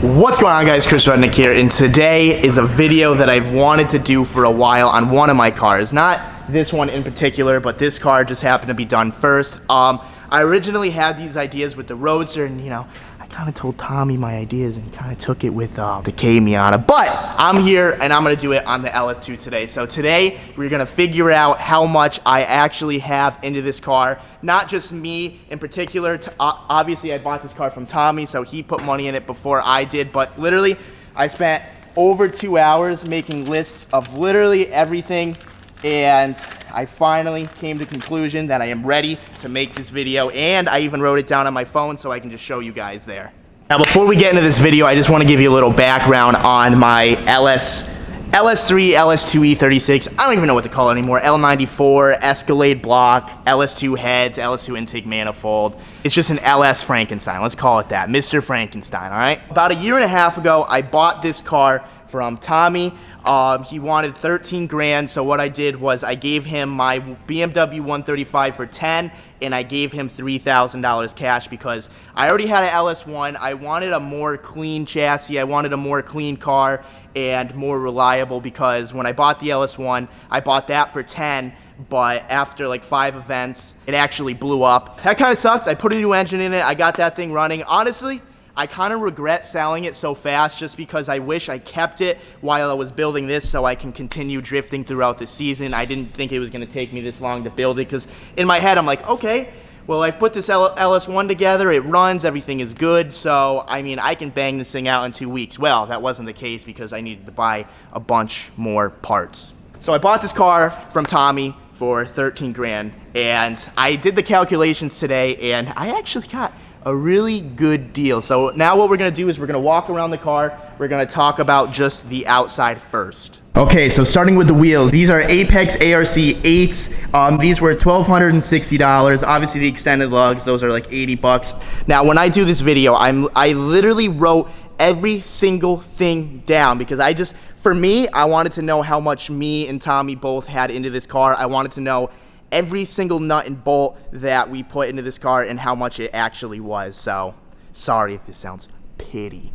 What's going on, guys? Chris Rudnick here, and today is a video that I've wanted to do for a while on one of my cars. Not this one in particular, but this car just happened to be done first. I originally had these ideas with the Roadster, and I kind of told Tommy my ideas and kind of took it with the K Miata. But I'm here and I'm going to do it on the LS2 today. So today we're going to figure out how much I actually have into this car. Not just me in particular. Obviously I bought this car from Tommy, so he put money in it before I did. But literally I spent over 2 hours making lists of literally everything, and I finally came to the conclusion that I am ready to make this video, and I even wrote it down on my phone so I can just show you guys there. Now, before we get into this video, I just want to give you a little background on my LS3, LS2 E36, I don't even know what to call it anymore, L94, Escalade block, LS2 heads, LS2 intake manifold. It's just an LS Frankenstein, let's call it that, Mr. Frankenstein, all right? About a year and a half ago, I bought this car from Tommy. He wanted 13 grand, so what I did was I gave him my BMW 135 for 10, and I gave him $3,000 cash because I already had an LS1. I wanted a more clean chassis, I wanted a more clean car and more reliable, because when I bought the LS1, I bought that for 10, but after like 5 events, it actually blew up. That kind of sucked. I put a new engine in it, I got that thing running. Honestly, I kind of regret selling it so fast just because I wish I kept it while I was building this so I can continue drifting throughout the season. I didn't think it was going to take me this long to build it because in my head I'm like, okay, well, I've put this LS1 together, it runs, everything is good, so I mean, I can bang this thing out in 2 weeks. Well, that wasn't the case because I needed to buy a bunch more parts. So I bought this car from Tommy for 13 grand, and I did the calculations today, and I actually got a really good deal. So now what we're gonna do is we're gonna walk around the car. We're gonna talk about just the outside first. Okay, so starting with the wheels, these are Apex ARC 8s. These were $1,260. Obviously the extended lugs, those are like 80 bucks. Now when I do this video, I literally wrote every single thing down because for me, I wanted to know how much me and Tommy both had into this car. I wanted to know every single nut and bolt that we put into this car and how much it actually was. So sorry if this sounds pity.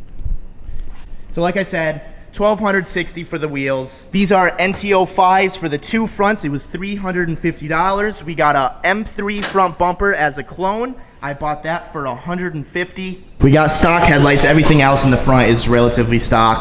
So like I said, $1,260 for the wheels. These are NTO 5s for the 2 fronts. It was $350. We got a M3 front bumper as a clone. I bought that for $150. We got stock headlights. Everything else in the front is relatively stock.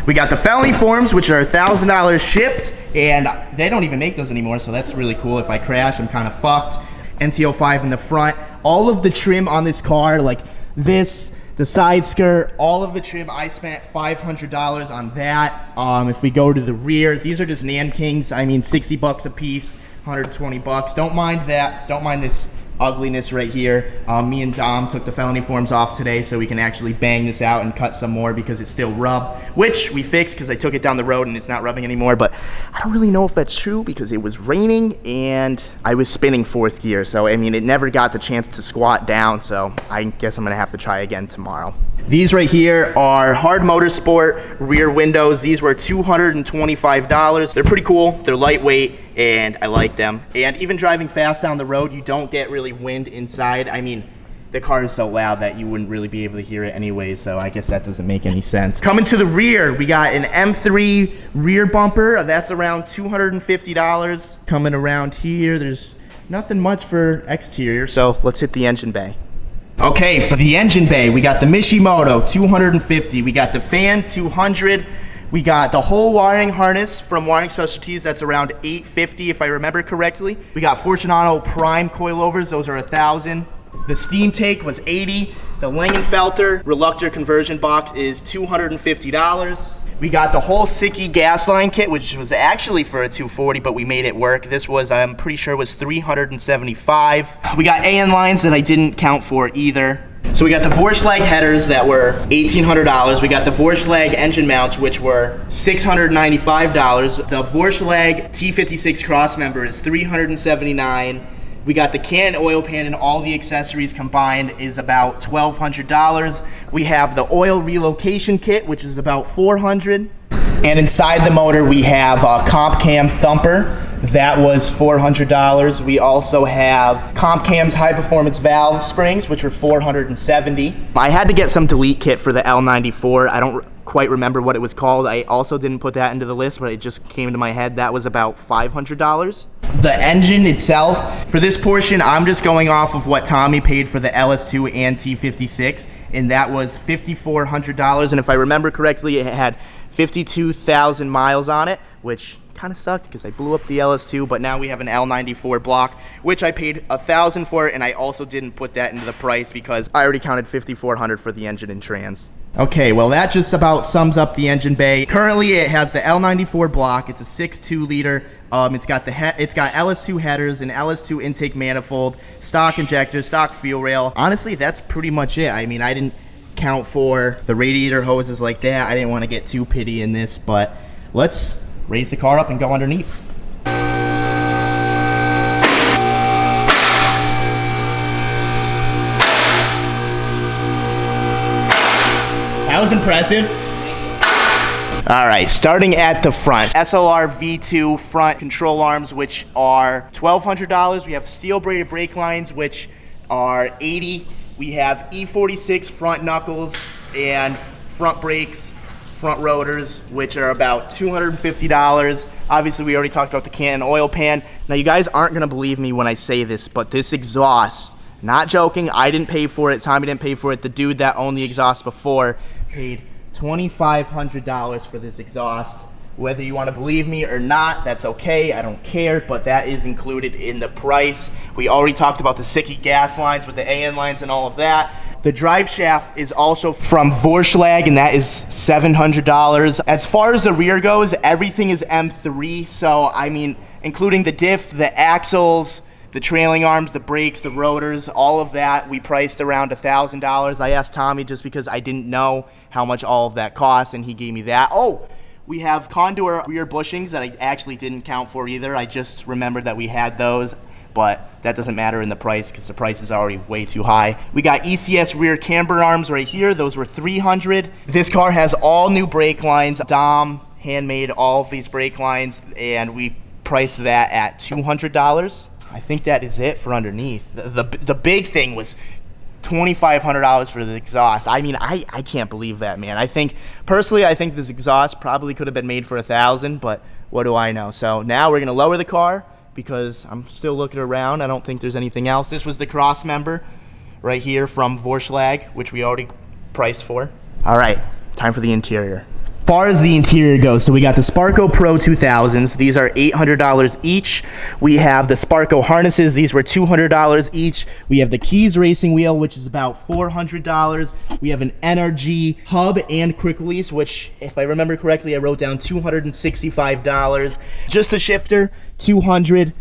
We got the felony forms, which are $1,000 shipped, and they don't even make those anymore, so that's really cool. If I crash, I'm kind of fucked. NTO 5 in the front. All of the trim on this car, like this, the side skirt, all of the trim, I spent $500 on that. If we go to the rear, these are just Nan Kings. I mean, 60 bucks a piece, 120 bucks. Don't mind that. Don't mind this ugliness right here. Me and Dom took the felony forms off today so we can actually bang this out and cut some more because it's still rubbed, which we fixed because I took it down the road and it's not rubbing anymore. But I don't really know if that's true because it was raining and I was spinning 4th gear, so I mean, it never got the chance to squat down, so I guess I'm gonna have to try again tomorrow. These right here are Hard Motorsport rear windows. These were $225. They're pretty cool, they're lightweight, and I like them. And even driving fast down the road, you don't get really wind inside. I mean, the car is so loud that you wouldn't really be able to hear it anyway, so I guess that doesn't make any sense. Coming to the rear, we got an M3 rear bumper. That's around $250. Coming around here, there's nothing much for exterior, so let's hit the engine bay. Okay, for the engine bay, we got the Mishimoto, $250. We got the fan, $200. We got the whole wiring harness from Wiring Specialties. That's around $850 if I remember correctly. We got Fortunato Prime coilovers. Those are $1,000. The steam tank was $80. The Langenfelter reluctor conversion box is $250. We got the whole Sickie gas line kit, which was actually for a $240, but we made it work. This was, I'm pretty sure, was $375. We got AN lines that I didn't count for either. So we got the Vorschlag headers that were $1,800. We got the Vorschlag engine mounts, which were $695. The Vorschlag T56 crossmember is $379. We got the can oil pan and all the accessories combined is about $1,200. We have the oil relocation kit, which is about $400. And inside the motor, we have a comp cam thumper. That was $400. We also have Comp Cam's high performance valve springs, which were $470. I had to get some delete kit for the L94. I don't quite remember what it was called. I also didn't put that into the list, but it just came to my head. That was about $500. The engine itself, for this portion, I'm just going off of what Tommy paid for the LS2 and T56, and that was $5,400. And if I remember correctly, it had 52,000 miles on it, which kind of sucked because I blew up the LS2, but now we have an L94 block, which I paid $1,000 for, and I also didn't put that into the price because I already counted $5,400 for the engine and trans. Okay, well that just about sums up the engine bay. Currently it has the L94 block. It's a 6.2 liter. It's got LS2 headers, an LS2 intake manifold, stock injectors, stock fuel rail. Honestly, that's pretty much it. I mean, I didn't count for the radiator hoses like that. I didn't want to get too pitty in this, but let's raise the car up and go underneath. That was impressive. All right, starting at the front. SLR V2 front control arms, which are $1,200. We have steel braided brake lines, which are $80. We have E46 front knuckles and front brakes, front rotors, which are about $250. Obviously, we already talked about the Canton oil pan. Now, you guys aren't gonna believe me when I say this, but this exhaust, not joking, I didn't pay for it, Tommy didn't pay for it, the dude that owned the exhaust before paid $2,500 for this exhaust. Whether you want to believe me or not, that's okay, I don't care, but that is included in the price. We already talked about the Sicky gas lines with the AN lines and all of that. The drive shaft is also from Vorschlag, and that is $700. As far as the rear goes, everything is M3, so I mean, including the diff, the axles, the trailing arms, the brakes, the rotors, all of that, we priced around $1,000. I asked Tommy just because I didn't know how much all of that cost, and he gave me that. Oh, we have Condor rear bushings that I actually didn't count for either. I just remembered that we had those, but that doesn't matter in the price because the price is already way too high. We got ECS rear camber arms right here. Those were $300. This car has all new brake lines. Dom handmade all of these brake lines, and we priced that at $200. I think that is it for underneath. The big thing was $2,500 for the exhaust. I mean, I can't believe that, man. Personally, I think this exhaust probably could have been made for $1,000, but what do I know? So now we're gonna lower the car because I'm still looking around. I don't think there's anything else. This was the cross member right here from Vorschlag, which we already priced for. All right, time for the interior. As far as the interior goes, so we got the Sparco Pro 2000s. These are $800 each. We have the Sparco harnesses. These were $200 each. We have the Keys racing wheel, which is about $400. We have an NRG hub and quick release, which, if I remember correctly, I wrote down $265. Just a shifter, $200.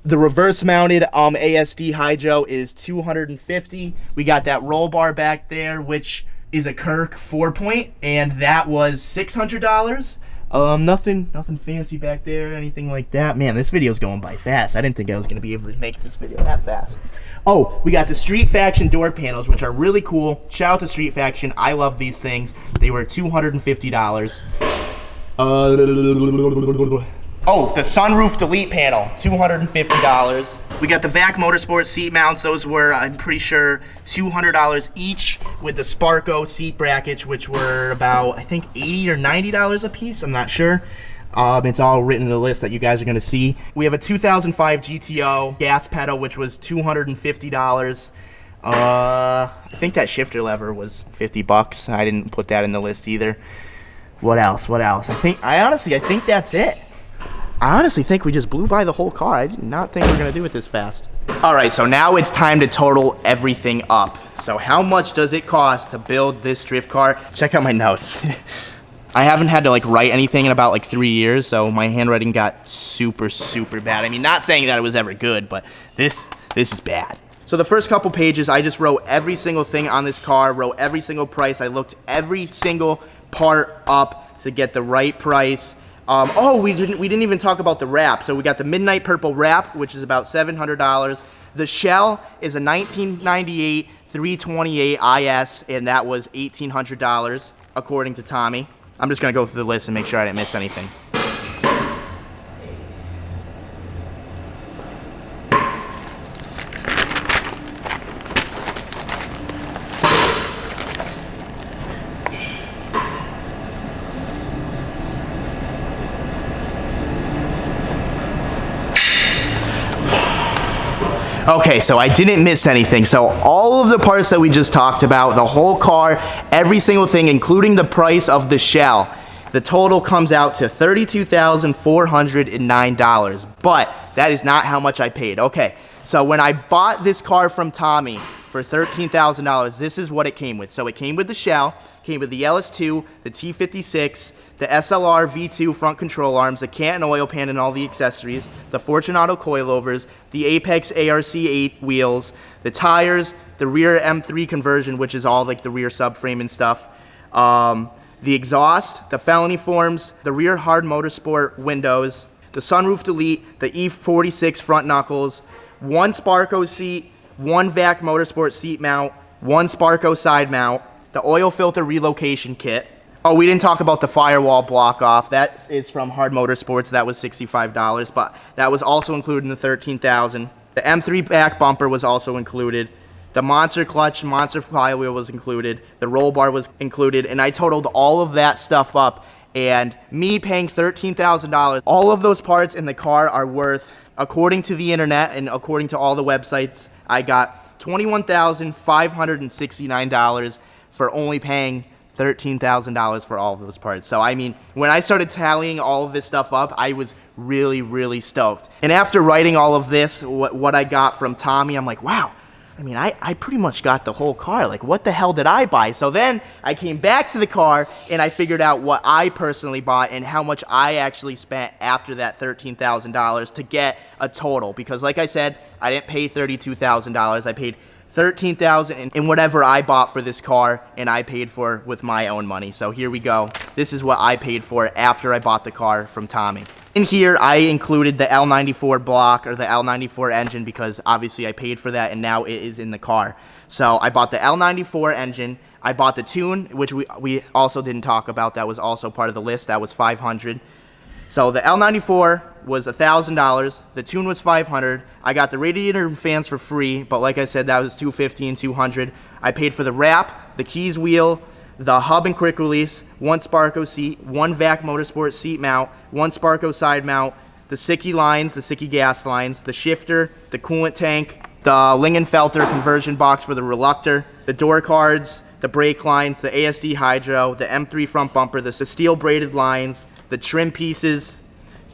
The reverse mounted ASD Hydro is $250. We got that roll bar back there, which is a Kirk 4-point, and that was $600. Nothing fancy back there, anything like that. Man, this video's going by fast. I didn't think I was gonna be able to make this video that fast. Oh, we got the Street Faction door panels, which are really cool. Shout out to Street Faction. I love these things. They were $250. Oh, the sunroof delete panel, $250. We got the VAC Motorsport seat mounts. Those were, I'm pretty sure, $200 each, with the Sparco seat brackets, which were about, I think, $80 or $90 a piece. I'm not sure. It's all written in the list that you guys are going to see. We have a 2005 GTO gas pedal, which was $250. I think that shifter lever was $50. I didn't put that in the list either. What else? I honestly think that's it. I honestly think we just blew by the whole car. I did not think we were gonna do it this fast. All right, so now it's time to total everything up. So how much does it cost to build this drift car? Check out my notes. I haven't had to write anything in about 3 years, so my handwriting got super bad. I mean, not saying that it was ever good, but this is bad. So the first couple pages, I just wrote every single thing on this car, wrote every single price. I looked every single part up to get the right price. Oh, we didn't even talk about the wrap. So we got the Midnight Purple wrap, which is about $700. The shell is a 1998 328 IS, and that was $1,800, according to Tommy. I'm just gonna go through the list and make sure I didn't miss anything. Okay, so I didn't miss anything. So all of the parts that we just talked about, the whole car, every single thing, including the price of the shell, the total comes out to $32,409. But that is not how much I paid. Okay, so when I bought this car from Tommy for $13,000, this is what it came with. So it came with the shell, came with the LS2, the T56, the SLR V2 front control arms, the Canton oil pan and all the accessories, the Fortunato coilovers, the Apex ARC8 wheels, the tires, the rear M3 conversion, which is all like the rear subframe and stuff, the exhaust, the felony forms, the rear hard motorsport windows, the sunroof delete, the E46 front knuckles, one Sparco seat, one VAC motorsport seat mount, one Sparco side mount, the oil filter relocation kit. Oh, we didn't talk about the firewall block off. That is from Hard Motorsports. That was $65, but that was also included in the $13,000. The M3 back bumper was also included. The monster clutch, monster flywheel was included. The roll bar was included, and I totaled all of that stuff up. And me paying $13,000, all of those parts in the car are worth, according to the internet and according to all the websites, I got $21,569 for only paying $13,000 for all of those parts. So I mean, when I started tallying all of this stuff up, I was really, really stoked. And after writing all of this, what I got from Tommy, I'm like, wow, I mean, I pretty much got the whole car. Like, what the hell did I buy? So then I came back to the car and I figured out what I personally bought and how much I actually spent after that $13,000 to get a total. Because like I said, I didn't pay $32,000. I paid $13,000 in whatever I bought for this car, and I paid for with my own money. So here we go. This is what I paid for after I bought the car from Tommy. In here, I included the L94 block, or the L94 engine, because obviously I paid for that, and now it is in the car. So I bought the L94 engine. I bought the tune, which we also didn't talk about. That was also part of the list. That was $500. So the L94 was $1,000. The tune was $500. I got the radiator and fans for free, but like I said, that was $250 and $200. I paid for the wrap, the keys wheel, the hub and quick release, one Sparco seat, one VAC Motorsport seat mount, one Sparco side mount, the Sicky lines, the Sicky gas lines, the shifter, the coolant tank, the Lingenfelter conversion box for the reluctor, the door cards, the brake lines, the ASD hydro, the M3 front bumper, the steel braided lines, the trim pieces,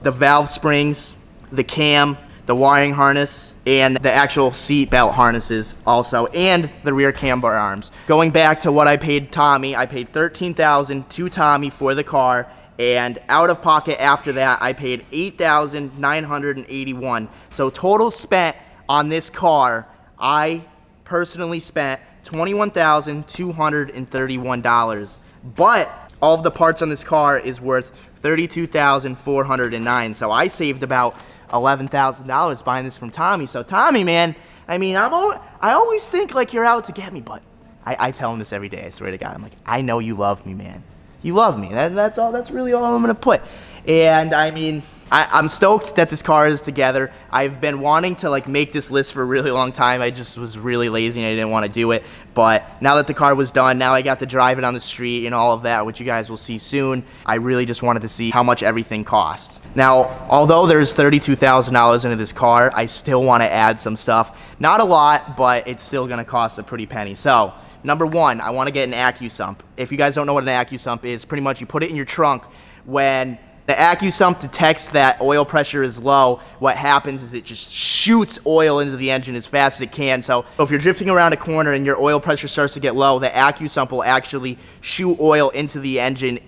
the valve springs, the cam, the wiring harness, and the actual seat belt harnesses also, and the rear camber arms. Going back to what I paid Tommy, I paid $13,000 to Tommy for the car, and out of pocket after that, I paid $8,981. So total spent on this car, I personally spent $21,231. But all of the parts on this car is worth $32,409. So I saved about $11,000 buying this from Tommy. So Tommy, man, I mean, I always think like you're out to get me, but I tell him this every day. I swear to God, I'm like, I know you love me, man. You love me. That's all. That's really all I'm gonna put. And I mean, I'm stoked that this car is together. I've been wanting to like make this list for a really long time. I just was really lazy and I didn't want to do it. But now that the car was done, now I got to drive it on the street and all of that, which you guys will see soon. I really just wanted to see how much everything costs. Now, although there's $32,000 into this car, I still want to add some stuff. Not a lot, but it's still going to cost a pretty penny. So, number one, I want to get an AccuSump. If you guys don't know what an AccuSump is, pretty much you put it in your trunk. When the AccuSump detects that oil pressure is low, what happens is it just shoots oil into the engine as fast as it can. So if you're drifting around a corner and your oil pressure starts to get low, the AccuSump will actually shoot oil into the engine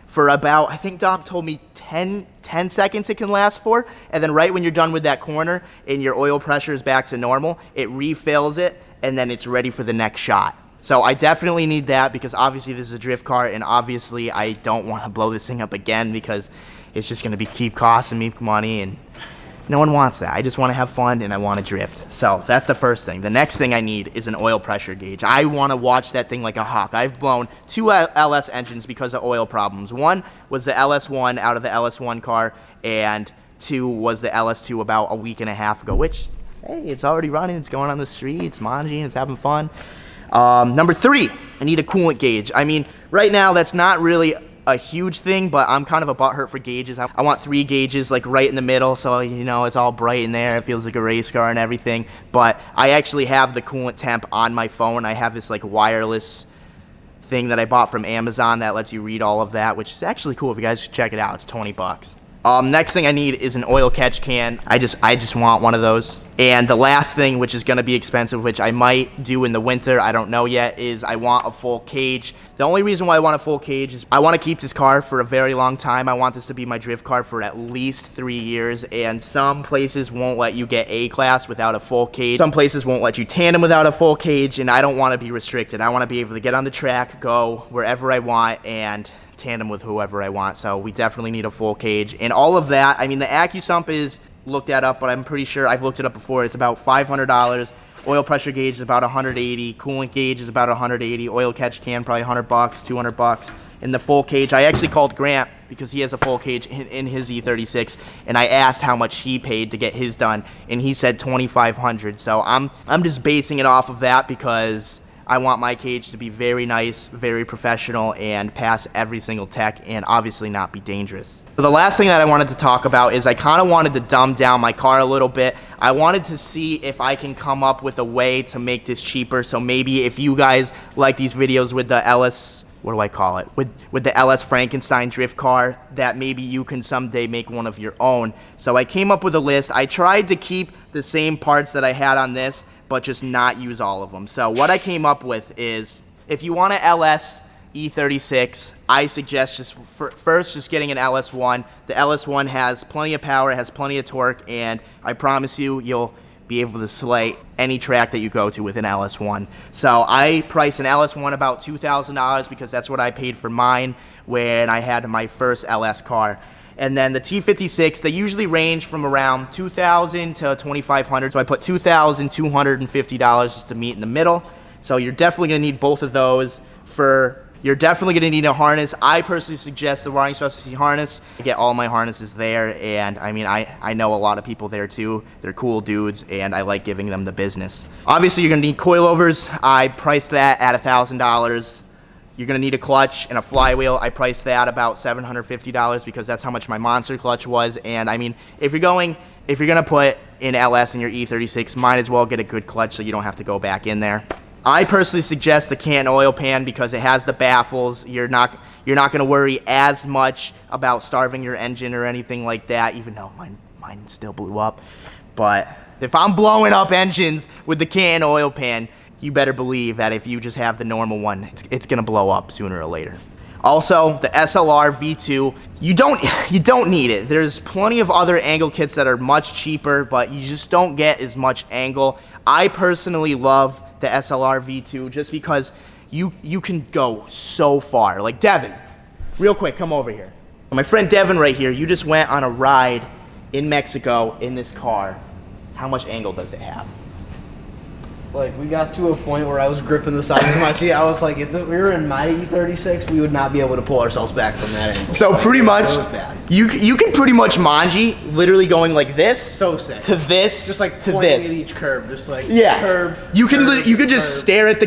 for about, I think Dom told me 10 seconds it can last for. And then right when you're done with that corner and your oil pressure is back to normal, it refills it and then it's ready for the next shot. So I definitely need that because obviously this is a drift car and obviously I don't want to blow this thing up again because it's just going to keep costing me money and no one wants that. I just want to have fun and I want to drift. So that's the first thing. The next thing I need is an oil pressure gauge. I want to watch that thing like a hawk. I've blown 2 LS engines because of oil problems. One was the LS1 out of the LS1 car and 2 was the LS2 about a week and a half ago, which, hey, it's already running. It's going on the street. It's manging. It's having fun. Number 3, I need a coolant gauge. I mean, right now that's not really a huge thing, but I'm kind of a butthurt for gauges. I want 3 gauges like right in the middle, so you know it's all bright in there. It feels like a race car and everything. But I actually have the coolant temp on my phone. I have this like wireless thing that I bought from Amazon that lets you read all of that, which is actually cool. If you guys should check it out, it's 20 bucks. Next thing I need is an oil catch can. I just want one of those. And the last thing, which is gonna be expensive, which I might do in the winter, I don't know yet, is I want a full cage. The only reason why I want a full cage is I wanna keep this car for a very long time. I want this to be my drift car for at least 3 years, and some places won't let you get A-class without a full cage. Some places won't let you tandem without a full cage, and I don't wanna be restricted. I wanna be able to get on the track, go wherever I want, and tandem with whoever I want. So we definitely need a full cage. And all of that, I mean, the AccuSump is, look that up, but I'm pretty sure I've looked it up before. It's about $500. Oil pressure gauge is about 180. Coolant gauge is about 180. Oil catch can probably 100 bucks, 200 bucks. And the full cage, I actually called Grant because he has a full cage in his E36, and I asked how much he paid to get his done, and he said $2,500. So I'm just basing it off of that because I want my cage to be very nice, very professional, and pass every single tech, and obviously not be dangerous. So the last thing that I wanted to talk about is I kind of wanted to dumb down my car a little bit. I wanted to see if I can come up with a way to make this cheaper. So maybe if you guys like these videos with the LS, what do I call it? With the LS Frankenstein drift car, that maybe you can someday make one of your own. So I came up with a list. I tried to keep the same parts that I had on this, but just not use all of them. So what I came up with is, if you want an LS E36, I suggest just getting an LS1. The LS1 has plenty of power, it has plenty of torque, and I promise you, you'll be able to slay any track that you go to with an LS1. So I priced an LS1 about $2,000 because that's what I paid for mine when I had my first LS car. And then the T56, they usually range from around $2,000 to $2,500. So I put $2,250 just to meet in the middle. So you're definitely gonna need both of those. You're definitely gonna need a harness. I personally suggest the Wiring Specialty harness. I get all my harnesses there, and I mean, I know a lot of people there too. They're cool dudes, and I like giving them the business. Obviously, you're gonna need coilovers. I priced that at $1,000. You're gonna need a clutch and a flywheel. I priced that about $750 because that's how much my monster clutch was. And I mean, if you're gonna put in LS in your E36, might as well get a good clutch so you don't have to go back in there. I personally suggest the Canton oil pan because it has the baffles. You're not gonna worry as much about starving your engine or anything like that, even though mine still blew up. But if I'm blowing up engines with the Canton oil pan, you better believe that if you just have the normal one, it's gonna blow up sooner or later. Also, the SLR V2, you don't need it. There's plenty of other angle kits that are much cheaper, but you just don't get as much angle. I personally love the SLR V2 just because you can go so far. Like Devin, real quick, come over here. My friend Devin right here, you just went on a ride in Mexico in this car. How much angle does it have? Like, we got to a point where I was gripping the sides of my seat. I was like, if we were in my E36, we would not be able to pull ourselves back from that angle. So pretty much, it was bad. You can pretty much manji, literally going like this, so sick, to this, just like to pointing this. at each curb, just like yeah. Curb. You could curb, just stare at the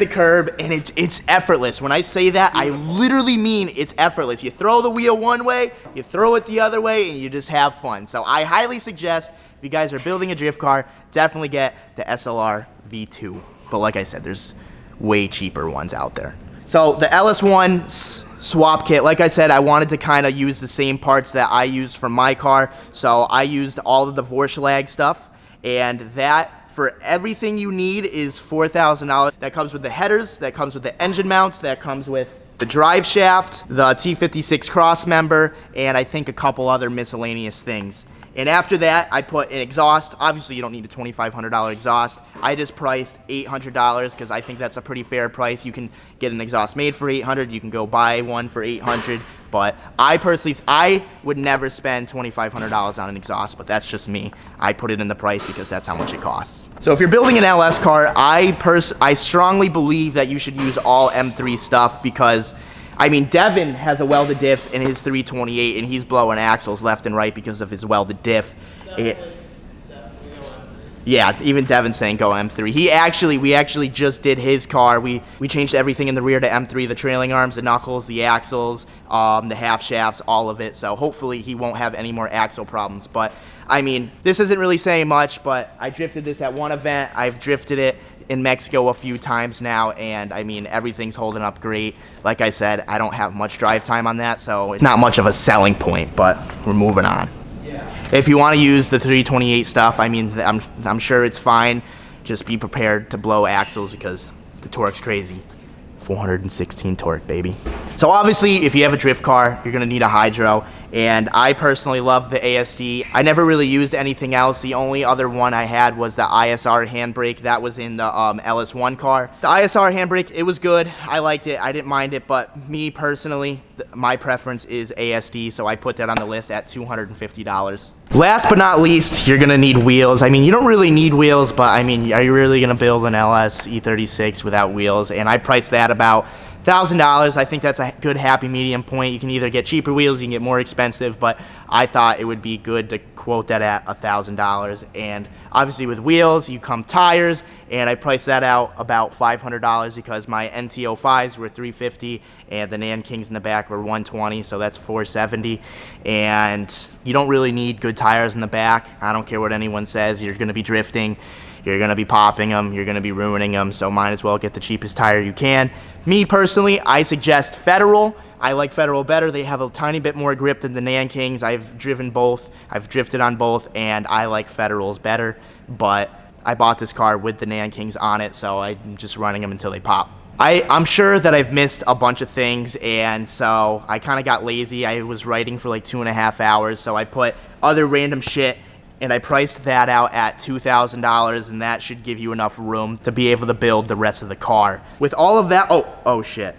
curb, and it's effortless. When I say that, I literally mean it's effortless. You throw the wheel one way, you throw it the other way, and you just have fun. So I highly suggest, if you guys are building a drift car, definitely get the SLR V2. But like I said, there's way cheaper ones out there. So the LS1 swap kit, like I said, I wanted to kind of use the same parts that I used for my car. So I used all of the Vorschlag stuff, and that for everything you need is $4,000. That comes with the headers, that comes with the engine mounts, that comes with the drive shaft, the T56 cross member, and I think a couple other miscellaneous things. And after that, I put an exhaust. Obviously, you don't need a $2,500 exhaust. I just priced $800 because I think that's a pretty fair price. You can get an exhaust made for $800. You can go buy one for $800. But I would never spend $2,500 on an exhaust, but that's just me. I put it in the price because that's how much it costs. So if you're building an LS car, I strongly believe that you should use all M3 stuff because, I mean, Devin has a welded diff in his 328, and he's blowing axles left and right because of his welded diff. Yeah, even Devin's saying go M3. We actually just did his car. We changed everything in the rear to M3, the trailing arms, the knuckles, the axles, the half shafts, all of it. So hopefully he won't have any more axle problems. But I mean, this isn't really saying much, but I drifted this at one event. I've drifted it in Mexico a few times now, and I mean, everything's holding up great. Like I said, I don't have much drive time on that, so it's not much of a selling point, but we're moving on. If you want to use the 328 stuff, I mean, I'm sure it's fine. Just be prepared to blow axles because the torque's crazy. 416 torque, baby. So obviously, if you have a drift car, you're gonna need a hydro, and I personally love the ASD. I never really used anything else. The only other one I had was the ISR handbrake. That was in the LS1 car. The ISR handbrake, it was good. I liked it. I didn't mind it, but me personally, my preference is ASD, so I put that on the list at $250. Last but not least, you're gonna need wheels. I mean, you don't really need wheels, but I mean, are you really gonna build an LS E36 without wheels? And I priced that about $1,000. I think that's a good happy medium point. You can either get cheaper wheels, you can get more expensive, but I thought it would be good to quote that at $1,000. And obviously with wheels, you come tires, and I priced that out about $500 because my NT05s were $350 and the Nan Kings in the back were $120, so that's $470. And you don't really need good tires in the back. I don't care what anyone says. You're going to be drifting. You're going to be popping them. You're going to be ruining them, so might as well get the cheapest tire you can. Me personally, I suggest Federal. I like Federal better. They have a tiny bit more grip than the Nan Kings. I've driven both. I've drifted on both, and I like Federals better. But I bought this car with the Nan Kings on it, so I'm just running them until they pop. I'm sure that I've missed a bunch of things, and so I kind of got lazy. I was writing for like 2.5 hours, so I put other random shit, and I priced that out at $2,000, and that should give you enough room to be able to build the rest of the car. With all of that, oh shit.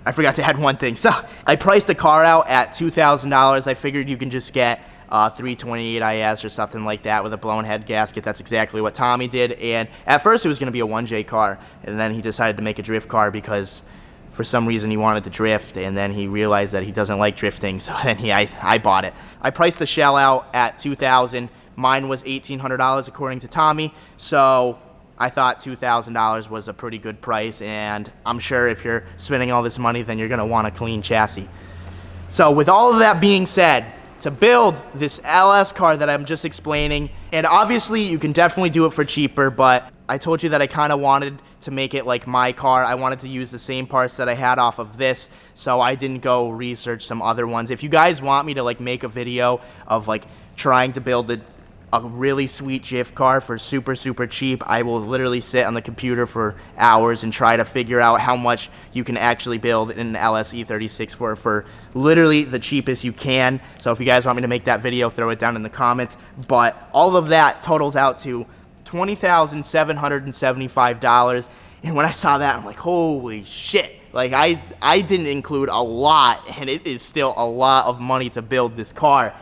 I forgot to add one thing. So I priced the car out at $2,000. I figured you can just get 328 IS or something like that with a blown head gasket. That's exactly what Tommy did. And at first it was going to be a 1J car, and then he decided to make a drift car because for some reason he wanted to drift, and then he realized that he doesn't like drifting, so then I bought it. I priced the shell out at $2,000. Mine was $1,800 according to Tommy, so I thought $2,000 was a pretty good price, and I'm sure if you're spending all this money, then you're going to want a clean chassis. So with all of that being said, to build this LS car that I'm just explaining, and obviously you can definitely do it for cheaper, but I told you that I kind of wanted to make it like my car. I wanted to use the same parts that I had off of this, so I didn't go research some other ones. If you guys want me to like make a video of like trying to build a really sweet drift car for super cheap, I will literally sit on the computer for hours and try to figure out how much you can actually build in an LS E36 for literally the cheapest you can. So if you guys want me to make that video, throw it down in the comments. But all of that totals out to $20,775. And when I saw that, I'm like, holy shit. Like I didn't include a lot, and it is still a lot of money to build this car.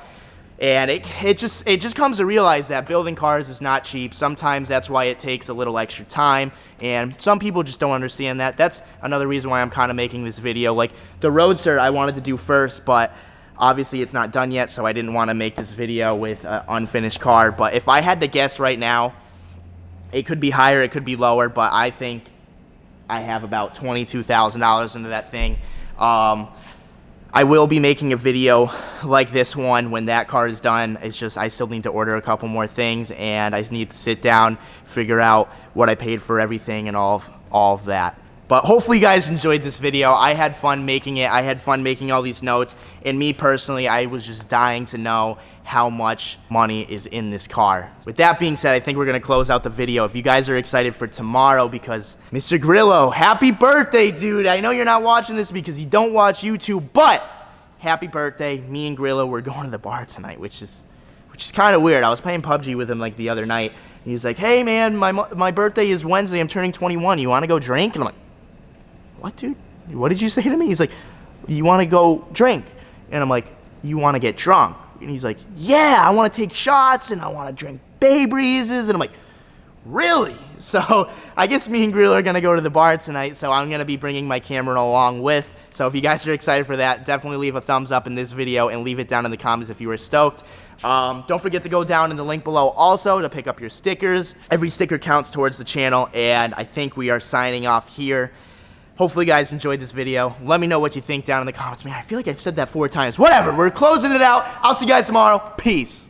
And it just comes to realize that building cars is not cheap. Sometimes that's why it takes a little extra time, and some people just don't understand that. That's another reason why I'm kind of making this video. Like the Roadster I wanted to do first, but obviously it's not done yet, so I didn't want to make this video with an unfinished car. But if I had to guess right now, it could be higher, it could be lower, but I think I have about $22,000 into that thing. I will be making a video like this one when that car is done. It's just I still need to order a couple more things, and I need to sit down, figure out what I paid for everything and all of that. But hopefully you guys enjoyed this video. I had fun making it. I had fun making all these notes. And me personally, I was just dying to know how much money is in this car. With that being said, I think we're going to close out the video. If you guys are excited for tomorrow, because Mr. Grillo, happy birthday, dude. I know you're not watching this because you don't watch YouTube, but happy birthday. Me and Grillo, we're going to the bar tonight, which is kind of weird. I was playing PUBG with him like the other night. And he was like, hey, man, my birthday is Wednesday. I'm turning 21. You want to go drink? And I'm like, what, dude? What did you say to me? He's like, you want to go drink? And I'm like, you want to get drunk? And he's like, yeah, I want to take shots and I want to drink Bay Breezes. And I'm like, really? So I guess me and Grillo are going to go to the bar tonight, so I'm going to be bringing my camera along with. So if you guys are excited for that, definitely leave a thumbs up in this video and leave it down in the comments if you were stoked. Don't forget to go down in the link below also to pick up your stickers. Every sticker counts towards the channel, and I think we are signing off here. Hopefully you guys enjoyed this video. Let me know what you think down in the comments. Man, I feel like I've said that 4 times. Whatever, we're closing it out. I'll see you guys tomorrow. Peace.